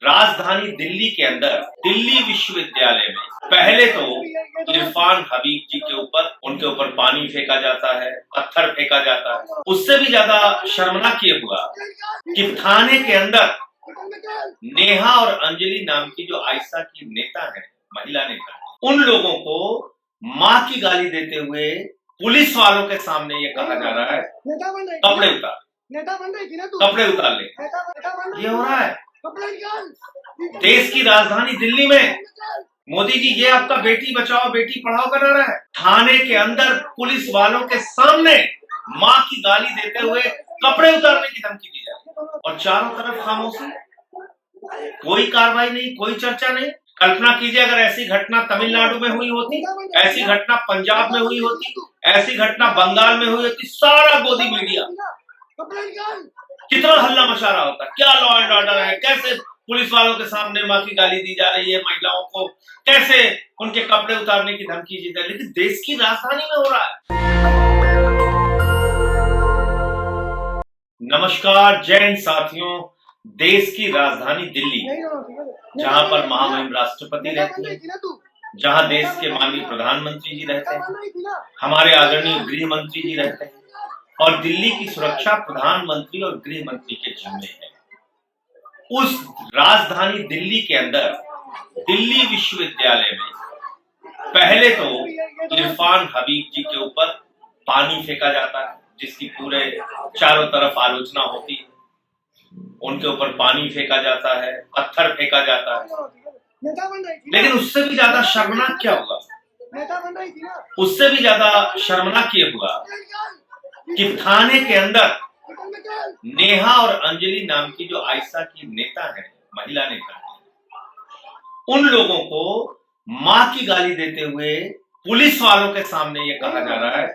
राजधानी दिल्ली के अंदर दिल्ली विश्वविद्यालय में पहले तो इरफान हबीब जी के ऊपर उनके ऊपर पानी फेंका जाता है, पत्थर फेंका जाता है। उससे भी ज्यादा शर्मनाक ये हुआ कि थाने के अंदर नेहा और अंजलि नाम की जो आयशा की नेता है, महिला नेता, उन लोगों को माँ की गाली देते हुए पुलिस वालों के सामने ये कहा जा रहा है कपड़े उतार, कपड़े उतार ले। ये हो रहा है देश की राजधानी दिल्ली में। मोदी जी, ये आपका बेटी बचाओ बेटी पढ़ाओ का नारा है। थाने के अंदर पुलिस वालों के सामने माँ की गाली देते हुए कपड़े उतारने की धमकी दी जाए और चारों तरफ खामोशी, कोई कार्रवाई नहीं, कोई चर्चा नहीं। कल्पना कीजिए अगर ऐसी घटना तमिलनाडु में हुई होती, ऐसी घटना पंजाब में हुई होती, ऐसी घटना बंगाल में हुई होती, सारा गोदी मीडिया कितना हल्ला मचा रहा होता। क्या लॉ एंड ऑर्डर है, कैसे पुलिस वालों के सामने माँ की गाली दी जा रही है महिलाओं को, कैसे उनके कपड़े उतारने की धमकी दी जा रही है। लेकिन देश की राजधानी में हो रहा है। नमस्कार जय हिंद साथियों। देश की राजधानी दिल्ली, जहां पर महामहिम राष्ट्रपति रहते हैं, जहां देश के माननीय प्रधानमंत्री जी रहते हैं, हमारे आदरणीय गृह मंत्री जी रहते हैं और दिल्ली की सुरक्षा प्रधानमंत्री और गृह मंत्री के जिम्मे है। उस राजधानी दिल्ली के अंदर दिल्ली विश्वविद्यालय में पहले तो इरफान हबीब जी के ऊपर पानी फेंका जाता है, जिसकी पूरे चारों तरफ आलोचना होती है। उनके ऊपर पानी फेंका जाता है, पत्थर फेंका जाता है। लेकिन उससे भी ज्यादा शर्मनाक क्या हुआ, उससे भी ज्यादा शर्मनाक ये हुआ कि थाने के अंदर नेहा और अंजलि नाम की जो आयशा की नेता है, महिला नेता है, उन लोगों को माँ की गाली देते हुए पुलिस वालों के सामने ये कहा जा रहा है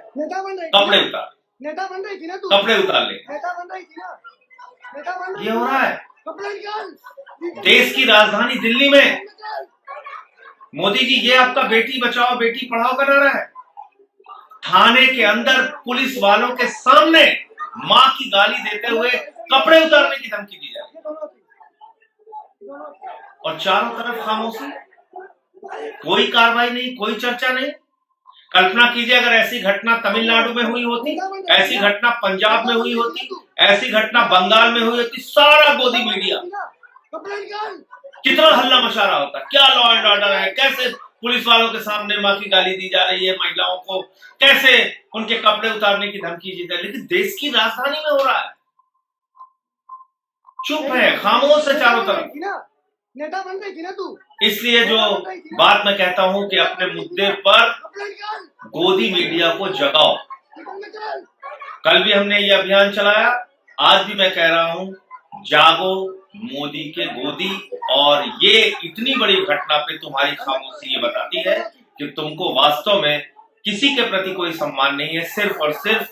कपड़े उतार, कपड़े उतार ले। ये हो रहा है देश की राजधानी दिल्ली में। मोदी जी, ये आपका बेटी बचाओ बेटी पढ़ाओ का नारा है। थाने के अंदर पुलिस वालों के सामने माँ की गाली देते हुए कपड़े उतारने की धमकी दी जाए और चारों तरफ खामोशी, कोई कार्रवाई नहीं, कोई चर्चा नहीं। कल्पना कीजिए अगर ऐसी घटना तमिलनाडु में हुई होती, ऐसी घटना पंजाब में हुई होती, ऐसी घटना बंगाल में हुई होती, सारा गोदी मीडिया कितना हल्ला मचा रहा होता। क्या लॉ एंड ऑर्डर है, कैसे पुलिस वालों के सामने माँ की गाली दी जा रही है महिलाओं को, कैसे उनके कपड़े उतारने की धमकी दी जा रही है। लेकिन देश की राजधानी में हो रहा है। चुप है, खामोश है चारों तरफ। इसलिए जो बात मैं कहता हूं कि अपने मुद्दे पर गोदी मीडिया को जगाओ। कल भी हमने ये अभियान चलाया, आज भी मैं कह रहा हूं जागो मोदी के गोदी। और ये इतनी बड़ी घटना पे तुम्हारी खामोशी ये बताती है कि तुमको वास्तव में किसी के प्रति कोई सम्मान नहीं है, सिर्फ और सिर्फ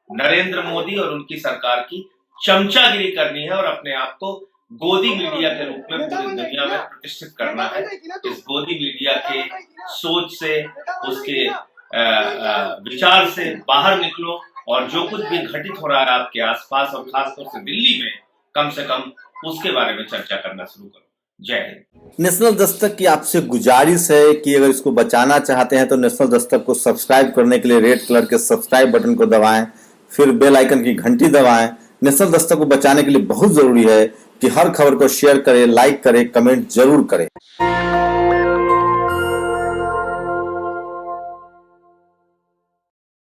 नरेंद्र मोदी और उनकी सरकार की चमचागिरी करनी है और अपने आप को गोदी मीडिया के रूप में पूरी दुनिया में प्रतिष्ठित करना है। इस गोदी मीडिया के सोच से, उसके विचार से बाहर निकलो और जो कुछ भी घटित हो रहा है आपके आसपास और खासतौर से दिल्ली में, कम से कम उसके बारे में चर्चा करना शुरू करो। जय हिंद। नेशनल दस्तक की आपसे गुजारिश है कि अगर इसको बचाना चाहते हैं तो नेशनल दस्तक को सब्सक्राइब करने के लिए रेड कलर के सब्सक्राइब बटन को दबाएं, फिर बेल आइकन की घंटी दबाएं। नेशनल दस्तक को बचाने के लिए बहुत जरूरी है कि हर खबर को शेयर करें, लाइक करें, कमेंट जरूर करें।